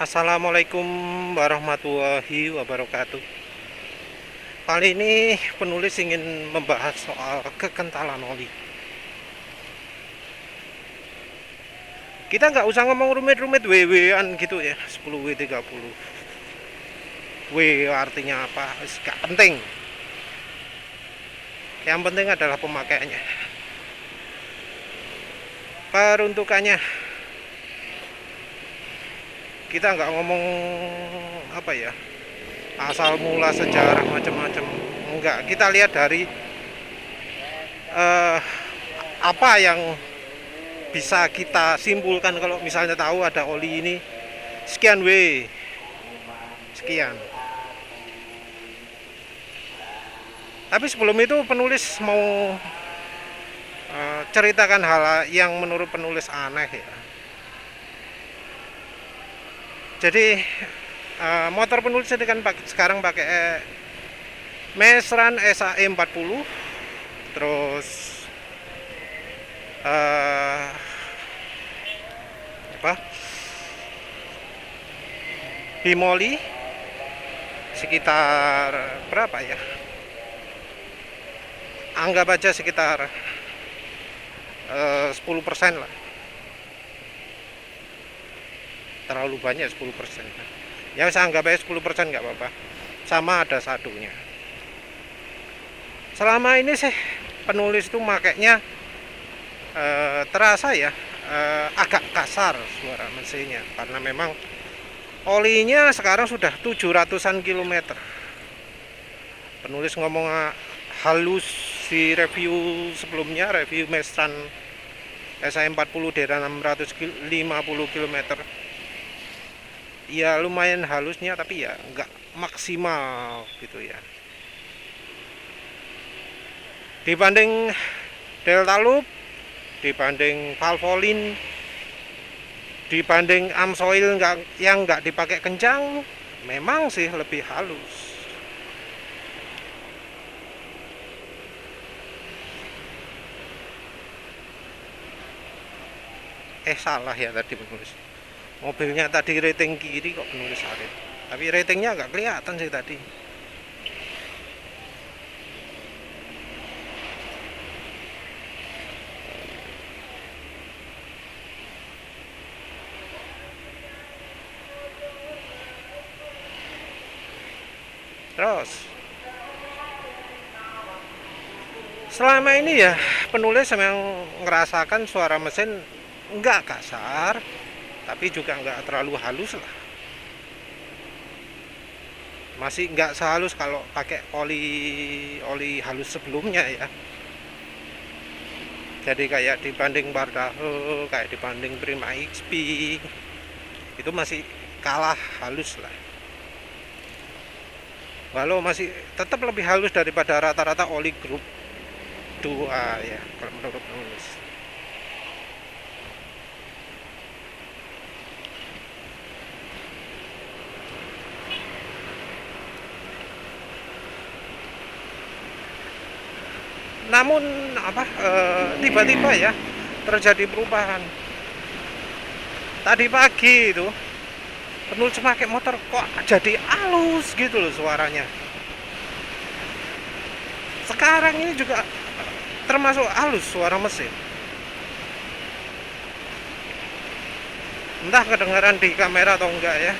Assalamualaikum warahmatullahi wabarakatuh. Kali ini penulis ingin membahas soal kekentalan oli. Kita nggak usah ngomong rumit-rumit WW-an gitu ya, 10W 30. W artinya apa? Gak penting. Yang penting adalah pemakaiannya. Peruntukannya. Kita nggak ngomong apa ya, asal mula sejarah macam-macam. Enggak, kita lihat dari apa yang bisa kita simpulkan kalau misalnya tahu ada oli ini sekian W, sekian. Tapi sebelum itu penulis mau ceritakan hal yang menurut penulis aneh ya. Jadi motor penulis ini kan sekarang pakai Mesran SAE 40, terus apa, Himoli sekitar berapa ya, anggap aja sekitar 10% lah, terlalu banyak 10%. Ya saya anggap aja 10%, nggak apa-apa, sama ada sadunya. Selama ini sih penulis itu makainya terasa ya agak kasar suara mesinnya, karena memang olinya sekarang sudah 700-an kilometer. Penulis ngomong halus di review sebelumnya, review Mesran SAE 40 daerah 650 km. Ya lumayan halusnya, tapi ya nggak maksimal gitu ya. Dibanding Delta Loop, dibanding Valvoline, dibanding Amsoil yang nggak dipakai kencang, memang sih lebih halus. Salah ya tadi penulis. Mobilnya tadi rating kiri kok penulis salah. Tapi ratingnya nggak kelihatan sih tadi. Terus selama ini ya penulis memang ngerasakan suara mesin nggak kasar, tapi juga nggak terlalu halus lah. Masih nggak sehalus kalau pakai oli halus sebelumnya ya. Jadi kayak dibanding Bardaho, kayak dibanding Prima XP, itu masih kalah halus lah. Walau masih tetap lebih halus daripada rata-rata oli grup 2 ya, kalau menurut penulis. Namun apa, tiba-tiba ya terjadi perubahan. Tadi pagi itu penulis pakai motor kok jadi halus gitu loh suaranya. Sekarang ini juga termasuk halus suara mesin. Entah kedengaran di kamera atau enggak ya.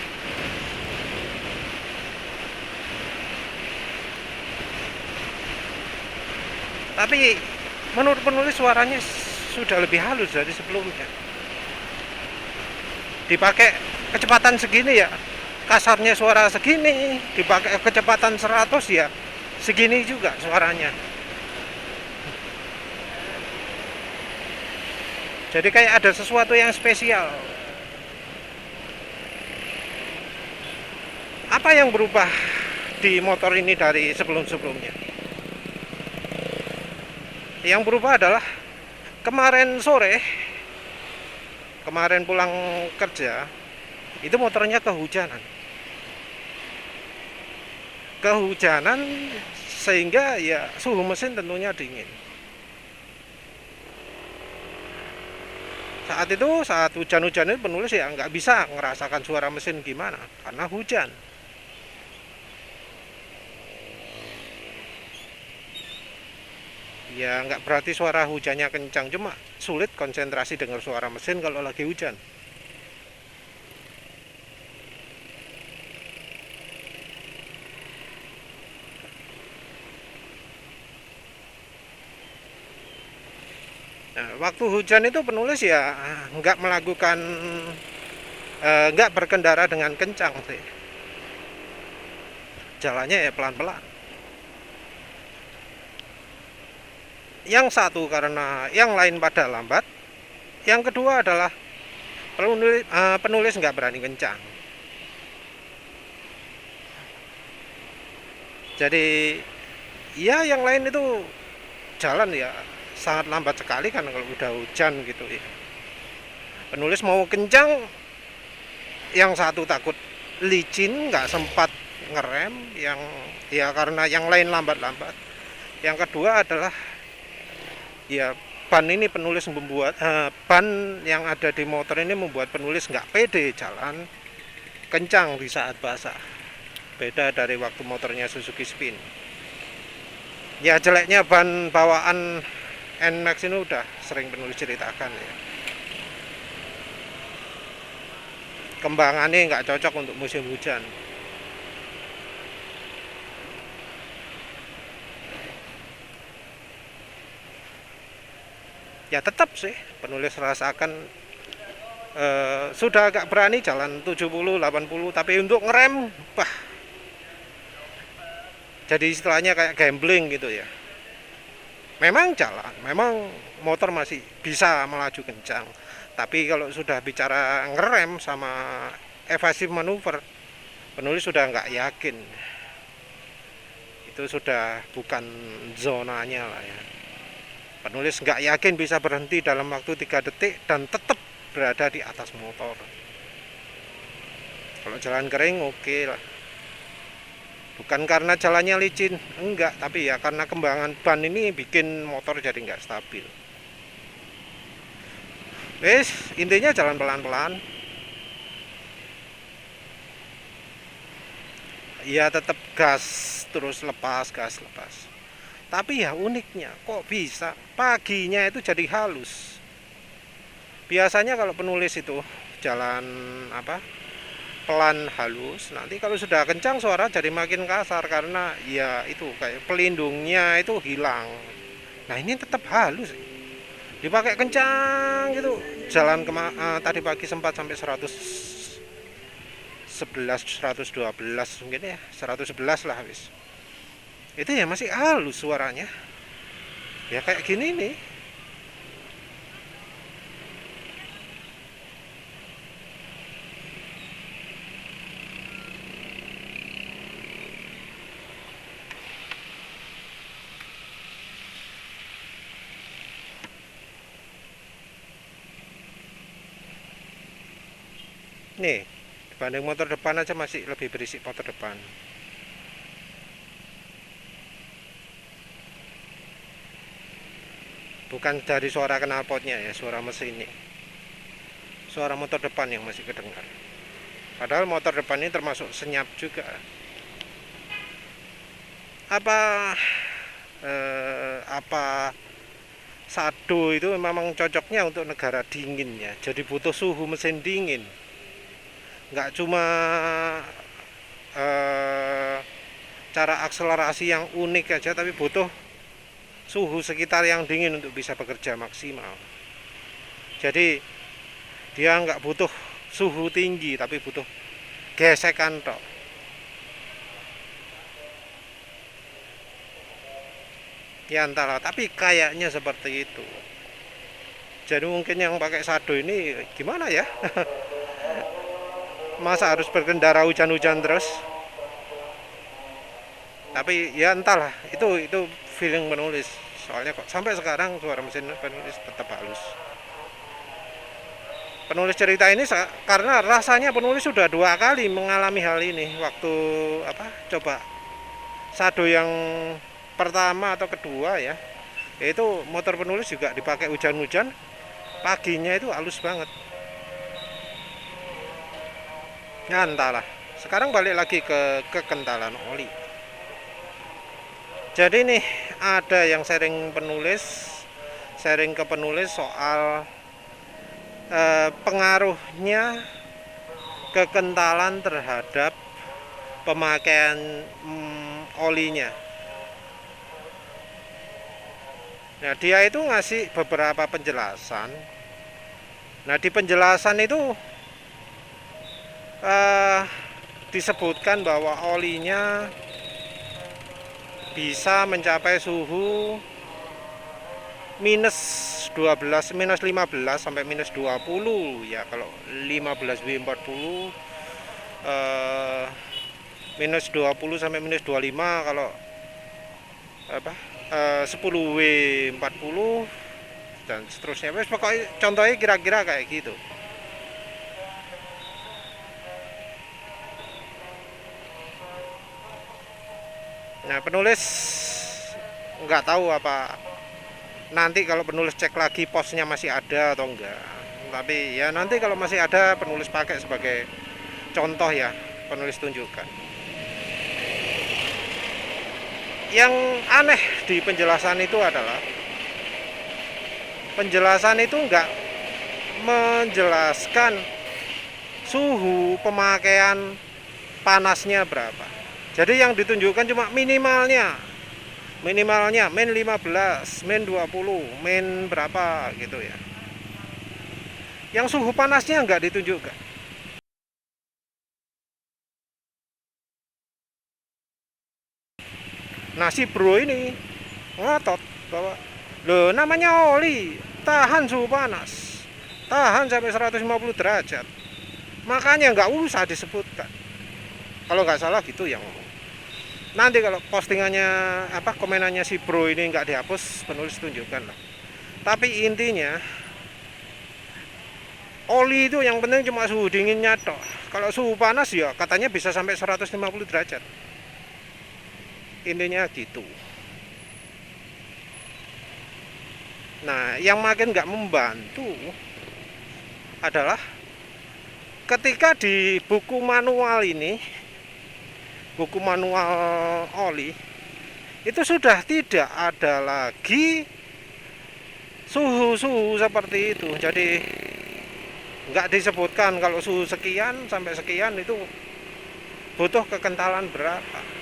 Tapi menurut penulis suaranya sudah lebih halus dari sebelumnya. Dipakai kecepatan segini ya kasarnya suara segini, dipakai kecepatan 100 ya segini juga suaranya. Jadi kayak ada sesuatu yang spesial. Apa yang berubah di motor ini dari sebelum-sebelumnya? Yang berubah adalah kemarin sore, kemarin pulang kerja, itu motornya kehujanan. Sehingga ya suhu mesin tentunya dingin. saat hujan-hujan itu penulis ya nggak bisa ngerasakan suara mesin gimana karena hujan. Ya nggak berarti suara hujannya kencang, cuma sulit konsentrasi dengar suara mesin kalau lagi hujan. Nah, waktu hujan itu penulis ya nggak melakukan nggak berkendara dengan kencang sih, jalannya ya pelan-pelan. Yang satu karena yang lain pada lambat, yang kedua adalah penulis nggak berani kencang. Jadi ya yang lain itu jalan ya sangat lambat sekali kan kalau udah hujan gitu ya. Penulis mau kencang, yang satu takut licin nggak sempat ngerem, yang ya karena yang lain lambat-lambat. Yang kedua adalah ya ban ini penulis membuat ban yang ada di motor ini membuat penulis nggak pede jalan kencang di saat basah. Beda dari waktu motornya Suzuki Spin. Ya jeleknya ban bawaan NMAX ini udah sering penulis ceritakan ya. Kembangannya nggak cocok untuk musim hujan. Ya tetap sih penulis rasakan sudah agak berani jalan 70 80, tapi untuk ngerem jadi istilahnya kayak gambling gitu ya. Memang jalan, memang motor masih bisa melaju kencang, tapi kalau sudah bicara ngerem sama evasive manuver, penulis sudah nggak yakin. Itu sudah bukan zonanya lah ya. Penulis nggak yakin bisa berhenti dalam waktu 3 detik dan tetap berada di atas motor. Kalau jalan kering oke lah. Bukan karena jalannya licin, enggak, tapi ya karena kembangan ban ini bikin motor jadi nggak stabil. Wes, intinya jalan pelan-pelan. Ya tetap gas, terus lepas, gas, lepas. Tapi ya uniknya, kok bisa paginya itu jadi halus. Biasanya kalau penulis itu jalan pelan halus, nanti kalau sudah kencang suara jadi makin kasar karena ya itu kayak pelindungnya itu hilang. Nah ini tetap halus, dipakai kencang gitu. Jalan tadi pagi sempat sampai 111 112 mungkin ya, 111 lah habis. Itu ya masih halus suaranya. Ya kayak gini nih. Nih, dibanding motor depan aja masih lebih berisik motor depan. Bukan dari suara knalpotnya ya, suara mesinnya. Suara motor depan yang masih kedengar. Padahal motor depan ini termasuk senyap juga. Apa Sado itu memang cocoknya untuk negara dingin ya. Jadi butuh suhu mesin dingin. Nggak cuma cara akselerasi yang unik aja, tapi butuh suhu sekitar yang dingin untuk bisa bekerja maksimal. Jadi dia nggak butuh suhu tinggi, tapi butuh gesekan tok. Ya entahlah, tapi kayaknya seperti itu. Jadi mungkin yang pakai Sado ini gimana ya? Masa harus berkendara hujan-hujan terus? Tapi ya entahlah, itu feeling penulis. Soalnya kok sampai sekarang suara mesin penulis tetap halus. Penulis cerita ini karena rasanya penulis sudah 2 kali mengalami hal ini. Waktu coba Sado yang pertama atau kedua ya, yaitu motor penulis juga dipakai hujan-hujan, paginya itu halus banget. Ya entahlah. Sekarang balik lagi ke kekentalan oli. Jadi nih ada yang sharing ke penulis soal pengaruhnya kekentalan terhadap pemakaian olinya. Nah, dia itu ngasih beberapa penjelasan. Nah, di penjelasan itu disebutkan bahwa olinya bisa mencapai suhu minus 12, minus 15 sampai minus 20 ya. Kalau 15 W40 minus 20 sampai minus 25, kalau 10 W40 dan seterusnya. Pokoknya contohnya kira-kira kayak gitu. Nah, penulis nggak tahu apa nanti kalau penulis cek lagi posnya masih ada atau enggak. Tapi ya nanti kalau masih ada, penulis pakai sebagai contoh ya, penulis tunjukkan. Yang aneh di penjelasan itu adalah penjelasan itu enggak menjelaskan suhu pemakaian panasnya berapa. Jadi yang ditunjukkan cuma minimalnya min 15, min 20, min berapa gitu ya. Yang suhu panasnya enggak ditunjukkan. Nah, si bro ini ngotot bahwa loh, namanya oli, tahan suhu panas, tahan sampai 150 derajat, makanya nggak usah disebutkan. Kalau nggak salah gitu yang ngomong. Nanti kalau postingannya komenannya si bro ini nggak dihapus, penulis tunjukkan lah. Tapi intinya oli itu yang penting cuma suhu dinginnya toh. Kalau suhu panas ya katanya bisa sampai 150 derajat. Intinya gitu. Nah, yang makin nggak membantu adalah ketika di buku manual ini, buku manual oli, itu sudah tidak ada lagi suhu-suhu seperti itu. Jadi nggak disebutkan kalau suhu sekian sampai sekian itu butuh kekentalan berapa.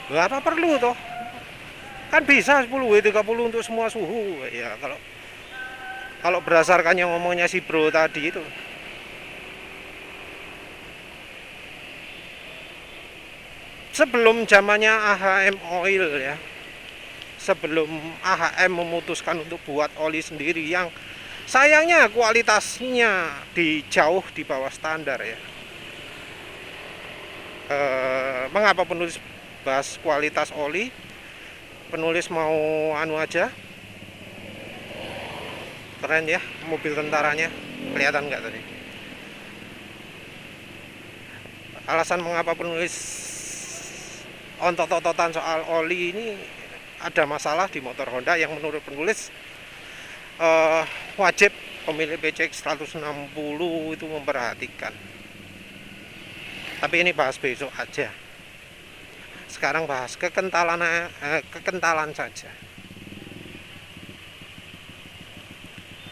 Berapa perlu toh? Kan bisa 10W30 untuk semua suhu ya. Kalau berdasarkan yang ngomongnya si bro tadi itu. Sebelum zamannya AHM Oil ya, sebelum AHM memutuskan untuk buat oli sendiri yang sayangnya kualitasnya jauh di bawah standar ya. Mengapa penulis bahas kualitas oli? Penulis mau anu aja, keren ya mobil tentaranya, kelihatan nggak tadi? Alasan mengapa penulis ontot-ontotan soal oli ini, ada masalah di motor Honda yang menurut penulis wajib pemilik PCX 160 itu memperhatikan. Tapi ini bahas besok aja. Sekarang bahas kekentalan saja.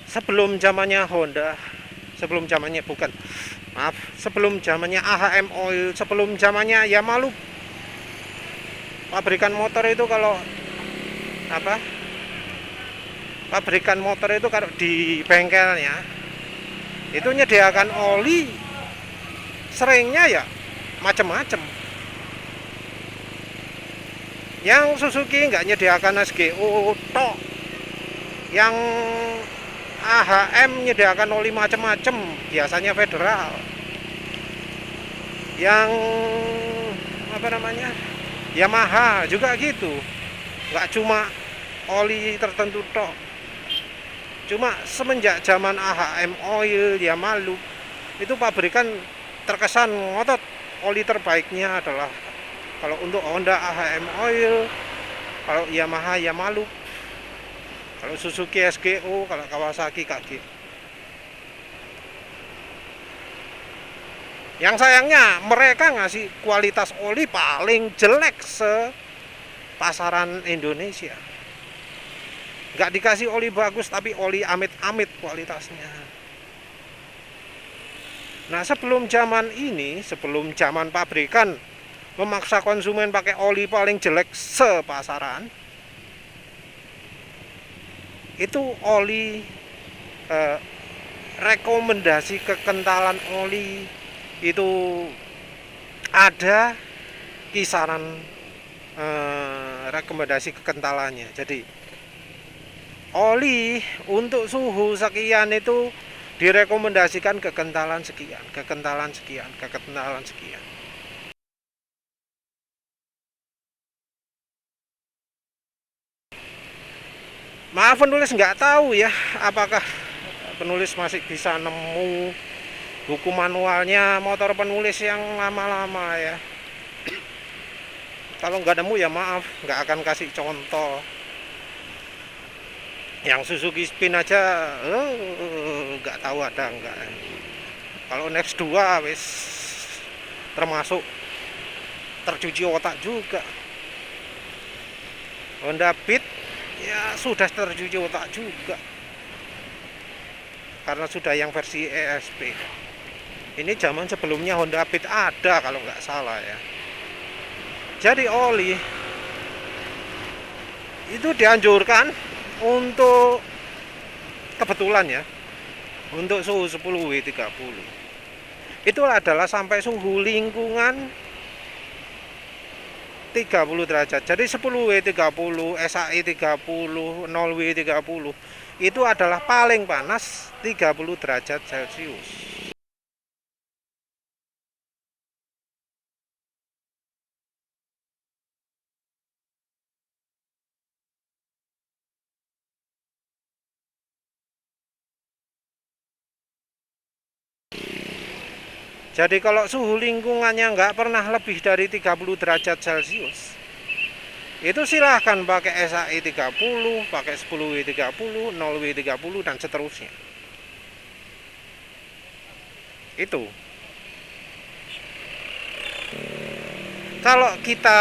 Sebelum zamannya Honda, sebelum zamannya AHM Oil, sebelum zamannya Yamaha, pabrikan motor itu kalau di bengkelnya itu menyediakan oli seringnya ya macam-macam. Yang Suzuki nggak menyediakan SGO tok, yang AHM menyediakan oli macam-macam, biasanya Federal. Yang Yamaha juga gitu, nggak cuma oli tertentu tok. Cuma semenjak zaman AHM Oil, Yamaha, itu pabrikan terkesan ngotot oli terbaiknya adalah Kalau untuk Honda AHM Oil, kalau Yamaha Yamalup, kalau Suzuki SGO, kalau Kawasaki KG. Yang sayangnya mereka ngasih kualitas oli paling jelek pasaran Indonesia. Nggak dikasih oli bagus, tapi oli amit-amit kualitasnya. Nah, sebelum zaman ini, sebelum zaman pabrikan memaksa konsumen pakai oli paling jelek sepasaran, itu oli rekomendasi kekentalan oli itu ada kisaran rekomendasi kekentalannya. Jadi oli untuk suhu sekian itu direkomendasikan kekentalan sekian, kekentalan sekian, kekentalan sekian. Maaf penulis nggak tahu ya, apakah penulis masih bisa nemu buku manualnya motor penulis yang lama-lama ya. Kalau nggak nemu ya maaf, nggak akan kasih contoh. Yang Suzuki Spin aja nggak tahu ada nggak. Kalau Next 2 wis termasuk tercuci otak juga. Honda Beat ya sudah tercuci otak juga, karena sudah yang versi ESP. Ini zaman sebelumnya Honda Beat ada kalau nggak salah ya. Jadi oli itu dianjurkan untuk kebetulan ya, untuk suhu 10W30 itu adalah sampai suhu lingkungan 30 derajat. Jadi 10W30, SAI 30, 0W30 itu adalah paling panas 30 derajat Celcius. Jadi kalau suhu lingkungannya nggak pernah lebih dari 30 derajat Celcius, itu silahkan pakai SAI 30, pakai 10W30, 0W30 dan seterusnya. Itu. Kalau kita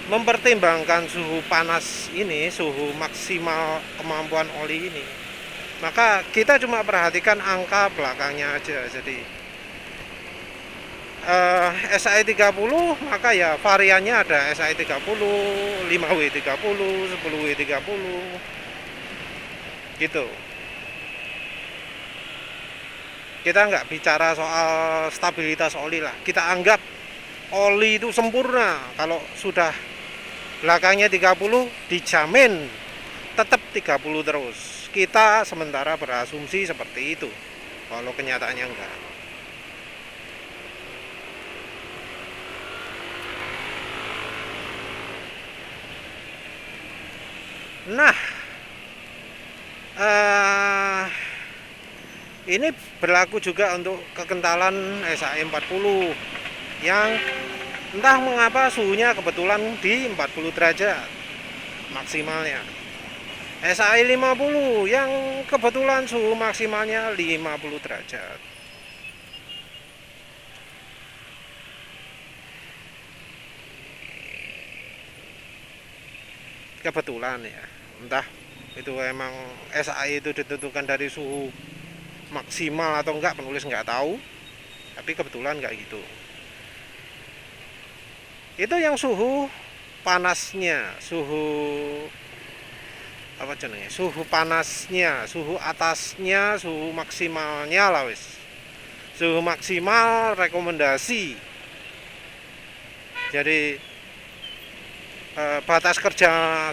mempertimbangkan suhu panas ini, suhu maksimal kemampuan oli ini, maka kita cuma perhatikan angka belakangnya aja. Jadi SAI 30 maka ya variannya ada SAI 30, 5W30, 10W30 gitu. Kita nggak bicara soal stabilitas oli lah, kita anggap oli itu sempurna. Kalau sudah belakangnya 30 dijamin tetap 30 terus. Kita sementara berasumsi seperti itu, kalau kenyataannya enggak. Nah, ini berlaku juga untuk kekentalan SAI 40 yang entah mengapa suhunya kebetulan di 40 derajat maksimalnya. SAI 50 yang kebetulan suhu maksimalnya 50 derajat. Kebetulan ya, entah itu emang SAI itu ditentukan dari suhu maksimal atau enggak, penulis nggak tahu, tapi kebetulan nggak gitu. Itu yang suhu panasnya, suhu panasnya, suhu atasnya, suhu maksimalnya lah wis. Suhu maksimal rekomendasi. Jadi batas kerja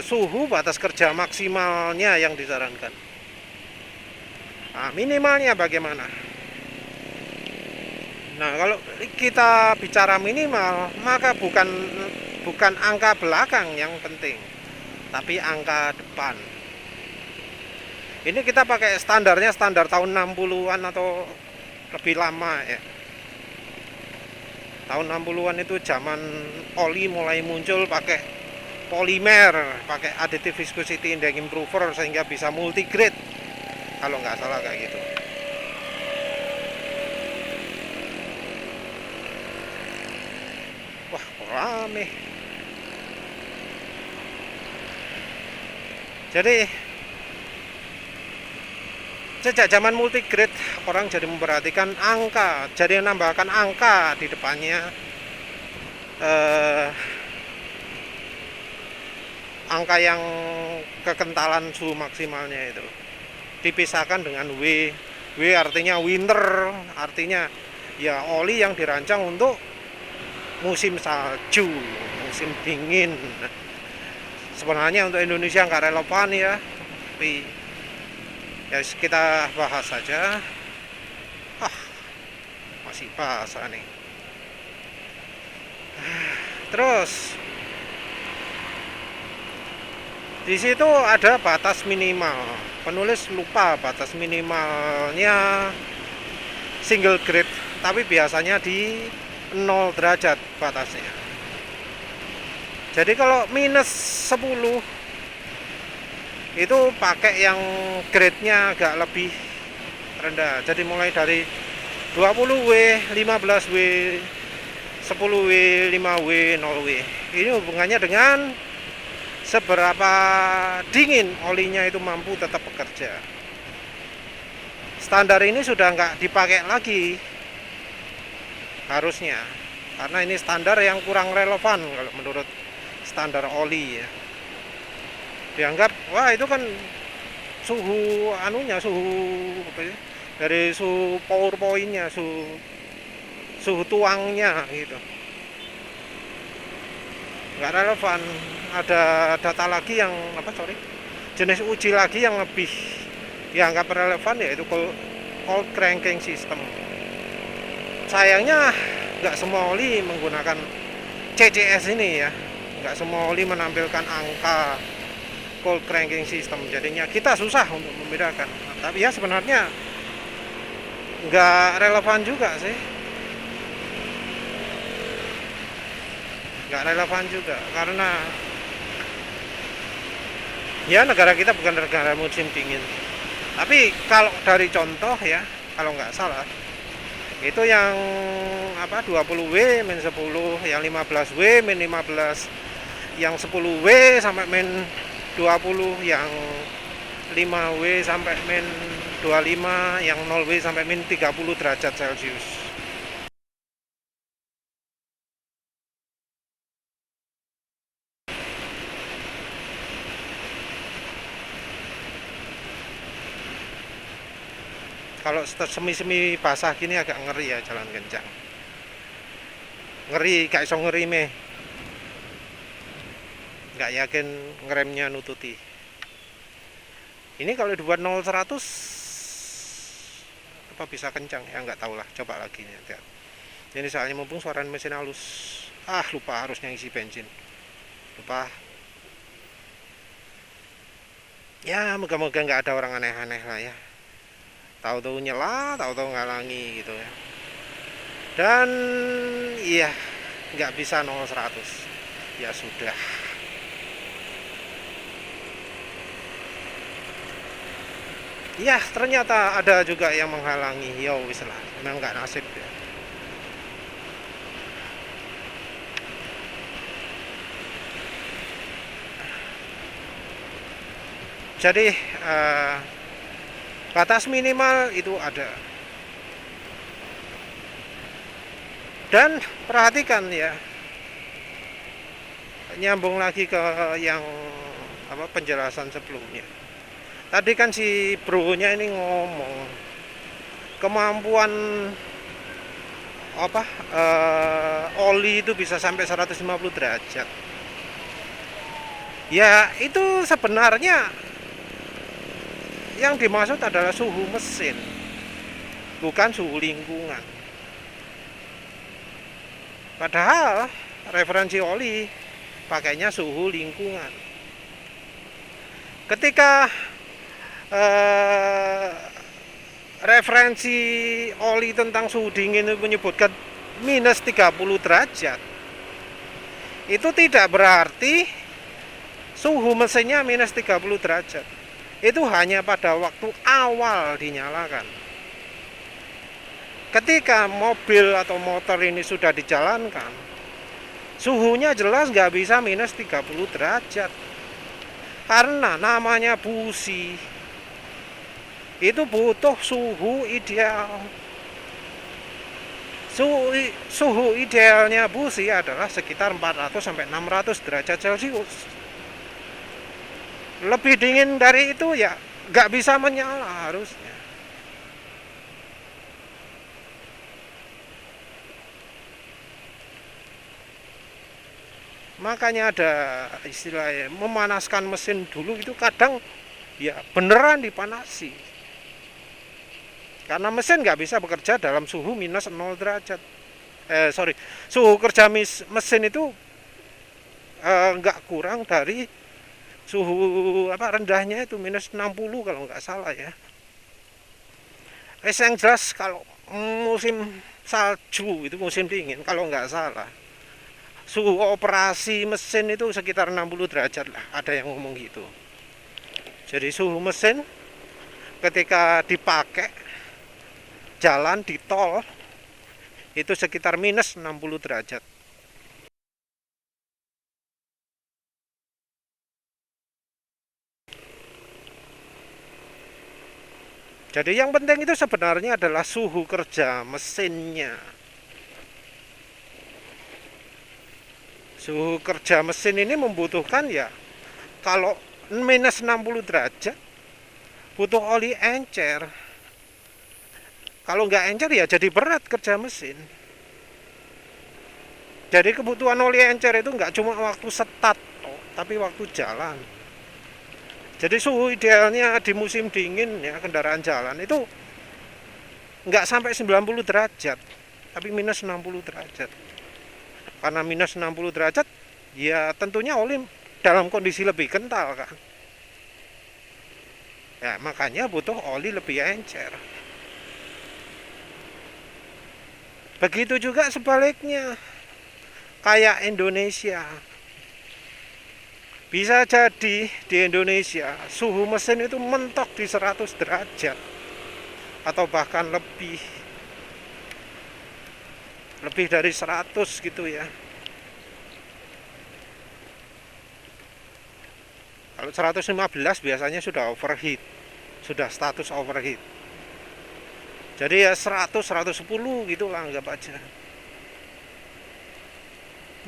suhu, batas kerja maksimalnya yang disarankan. Nah, minimalnya bagaimana? Nah, kalau kita bicara minimal, maka bukan angka belakang yang penting, tapi angka depan. Ini kita pakai standarnya standar tahun 60-an atau lebih lama ya. Tahun 60-an itu zaman oli mulai muncul pakai polimer, pakai additive viscosity index improver sehingga bisa multigrade. Kalau nggak salah kayak gitu. Wah, kok rame. Jadi sejak zaman multigrade orang jadi memperhatikan angka, jadi menambahkan angka di depannya, angka yang kekentalan suhu maksimalnya itu dipisahkan dengan W. W artinya winter, artinya ya oli yang dirancang untuk musim salju, musim dingin. Sebenarnya untuk Indonesia nggak relevan ya, tapi ya kita bahas saja. Masih basah nih. Terus di situ ada batas minimal. Penulis lupa batas minimalnya single grade, tapi biasanya di 0 derajat batasnya. Jadi kalau minus 10 itu pakai yang grade-nya agak lebih rendah. Jadi mulai dari 20W, 15W, 10W, 5W, 0W. Ini hubungannya dengan seberapa dingin olinya itu mampu tetap bekerja. Standar ini sudah nggak dipakai lagi harusnya, karena ini standar yang kurang relevan kalau menurut standar oli ya. Dianggap wah itu kan suhu anunya, suhu apa ya, dari suhu power point-nya, suhu tuangnya gitu. Nggak relevan. Ada data lagi yang jenis uji lagi yang lebih dianggap relevan, yaitu cold cranking system. Sayangnya nggak semua oli menggunakan CCS ini ya, nggak semua oli menampilkan angka cold cranking system, jadinya kita susah untuk membedakan. Tapi ya sebenarnya nggak relevan juga sih, nggak relevan juga karena ya negara kita bukan negara musim dingin. Tapi kalau dari contoh ya, kalau nggak salah itu yang 20W min 10, yang 15W min 15, yang 10W sampai min 20, yang 5W sampai min 25, yang 0W sampai min 30 derajat Celcius. Kalau semi-semi basah gini agak ngeri ya jalan kencang. Ngeri, gak iso ngeri meh. Gak yakin ngeremnya nututi. Ini kalau dibuat 0-100 apa bisa kencang ya, nggak tahu lah, coba lagi nih. Ini soalnya mumpung suara mesin halus. Lupa harusnya isi bensin. Lupa. Ya moga-moga nggak ada orang aneh-aneh lah ya. Tahu-tahu nyela, tahu-tahu ngalangi gitu ya. Dan iya nggak bisa 0-100. Ya sudah. Ya ternyata ada juga yang menghalangi. Ya wis lah, memang nggak nasib ya. Jadi batas minimal itu ada. Dan perhatikan ya, nyambung lagi ke yang penjelasan sebelumnya. Tadi kan si bro-nya ini ngomong kemampuan oli itu bisa sampai 150 derajat. Ya itu sebenarnya yang dimaksud adalah suhu mesin, bukan suhu lingkungan. Padahal referensi oli pakainya suhu lingkungan. Ketika referensi oli tentang suhu dingin itu menyebutkan minus 30 derajat, itu tidak berarti suhu mesinnya minus 30 derajat. Itu hanya pada waktu awal dinyalakan. Ketika mobil atau motor ini sudah dijalankan, suhunya jelas nggak bisa minus 30 derajat. Karena namanya busi, itu butuh suhu ideal. Suhu idealnya busi adalah sekitar 400 sampai 600 derajat Celcius. Lebih dingin dari itu ya nggak bisa menyala harusnya. Makanya ada istilahnya memanaskan mesin dulu, itu kadang ya beneran dipanasi. Karena mesin nggak bisa bekerja dalam suhu minus 0 derajat. Suhu kerja mesin itu nggak kurang dari suhu rendahnya itu minus 60 kalau nggak salah ya. Yang jelas kalau musim salju itu musim dingin kalau nggak salah, suhu operasi mesin itu sekitar 60 derajat lah, ada yang ngomong gitu. Jadi suhu mesin ketika dipakai jalan di tol itu sekitar minus 60 derajat. Jadi yang penting itu sebenarnya adalah suhu kerja mesinnya. Suhu kerja mesin ini membutuhkan ya, kalau minus 60 derajat butuh oli encer. Kalau nggak encer ya jadi berat kerja mesin. Jadi kebutuhan oli encer itu nggak cuma waktu start, tapi waktu jalan. Jadi suhu idealnya di musim dingin ya kendaraan jalan itu nggak sampai 90 derajat, tapi minus 60 derajat. Karena minus 60 derajat ya tentunya oli dalam kondisi lebih kental kan. Ya makanya butuh oli lebih encer. Begitu juga sebaliknya, kayak Indonesia. Bisa jadi di Indonesia suhu mesin itu mentok di 100 derajat atau bahkan lebih dari 100 gitu ya. Kalau 115 biasanya sudah overheat, sudah status overheat. Jadi ya 100 110 gitu lah anggap aja.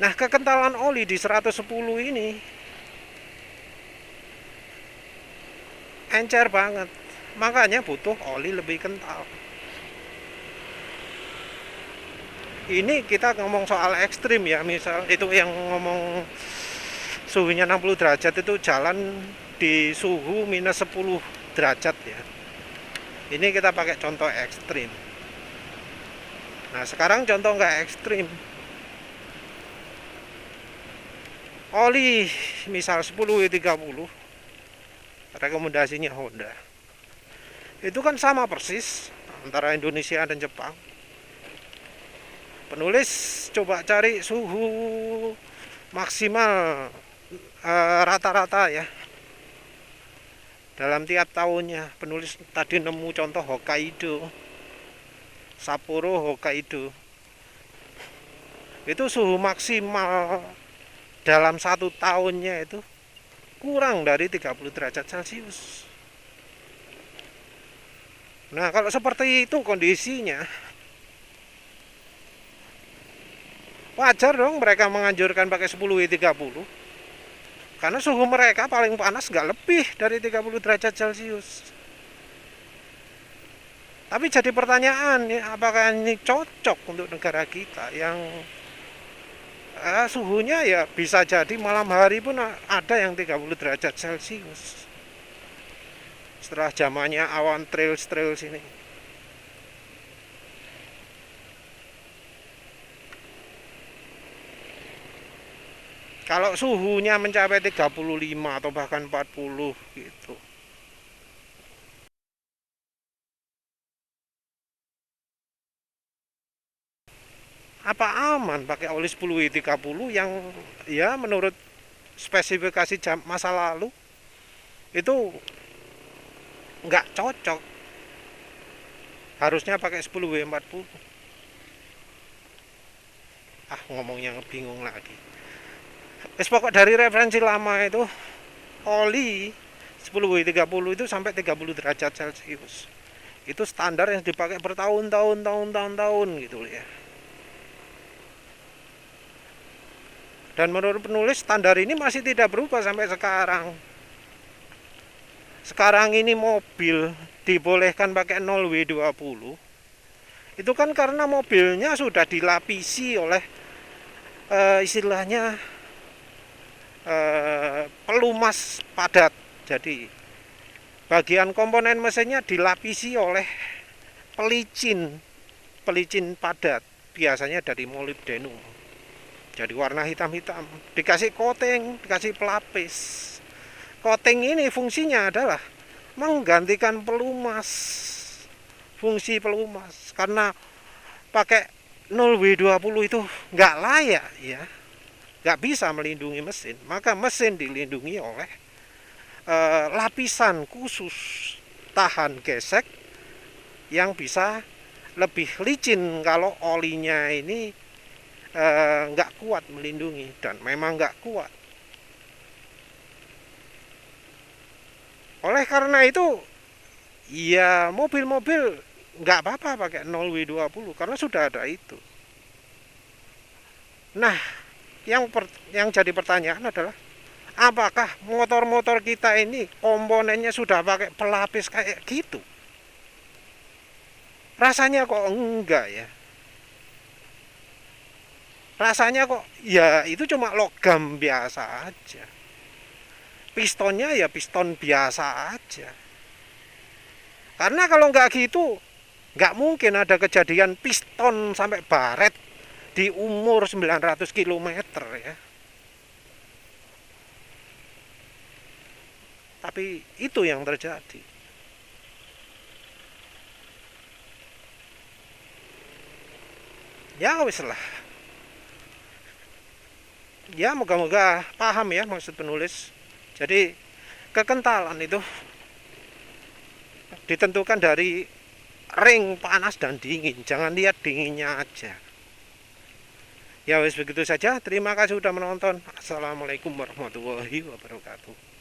Nah, kekentalan oli di 110 ini encer banget. Makanya butuh oli lebih kental. Ini kita ngomong soal ekstrim ya, misal itu yang ngomong suhunya 60 derajat itu jalan di suhu minus 10 derajat ya. Ini kita pakai contoh ekstrim. Nah, sekarang contoh nggak ekstrim. Oli misal 10W30, rekomendasinya Honda. Itu kan sama persis antara Indonesia dan Jepang. Penulis coba cari suhu maksimal rata-rata ya dalam tiap tahunnya. Penulis tadi nemu contoh Hokkaido, Sapporo, Hokkaido. Itu suhu maksimal dalam 1 tahunnya itu kurang dari 30 derajat Celcius. Nah, kalau seperti itu kondisinya, wajar dong mereka menganjurkan pakai 10W30. Karena suhu mereka paling panas nggak lebih dari 30 derajat Celcius. Tapi jadi pertanyaan, apakah ini cocok untuk negara kita yang suhunya ya bisa jadi malam hari pun ada yang 30 derajat Celcius. Setelah zamannya awan trails ini. Kalau suhunya mencapai 35 atau bahkan 40 gitu. apa aman pakai oli 10W30 yang ya menurut spesifikasi masa lalu itu nggak cocok, harusnya pakai 10W40. Ngomongnya bingung lagi. Pokok dari referensi lama itu oli 10W30 itu sampai 30 derajat Celcius. Itu standar yang dipakai bertahun-tahun gitu ya. Dan menurut penulis standar ini masih tidak berubah sampai sekarang. Sekarang ini mobil dibolehkan pakai 0W20. Itu kan karena mobilnya sudah dilapisi oleh istilahnya pelumas padat. Jadi bagian komponen mesinnya dilapisi oleh pelicin padat, biasanya dari molybdenum. Jadi warna hitam-hitam, dikasih coating, dikasih pelapis. Coating ini fungsinya adalah menggantikan pelumas, fungsi pelumas. Karena pakai 0W20 itu nggak layak ya, nggak bisa melindungi mesin. Maka mesin dilindungi oleh lapisan khusus tahan gesek yang bisa lebih licin kalau olinya ini nggak kuat melindungi, dan memang nggak kuat. Oleh karena itu ya mobil-mobil nggak apa-apa pakai 0W20 karena sudah ada itu. Nah, yang jadi pertanyaan adalah apakah motor-motor kita ini komponennya sudah pakai pelapis kayak gitu? Rasanya kok enggak ya. Rasanya kok ya itu cuma logam biasa aja. Pistonnya ya piston biasa aja. Karena kalau nggak gitu, nggak mungkin ada kejadian piston sampai baret di umur 900 km ya. Tapi itu yang terjadi. Ya wis lah. Ya moga-moga paham ya maksud penulis. Jadi kekentalan itu ditentukan dari ring panas dan dingin. Jangan lihat dinginnya aja. Ya wis begitu saja. Terima kasih sudah menonton. Assalamualaikum warahmatullahi wabarakatuh.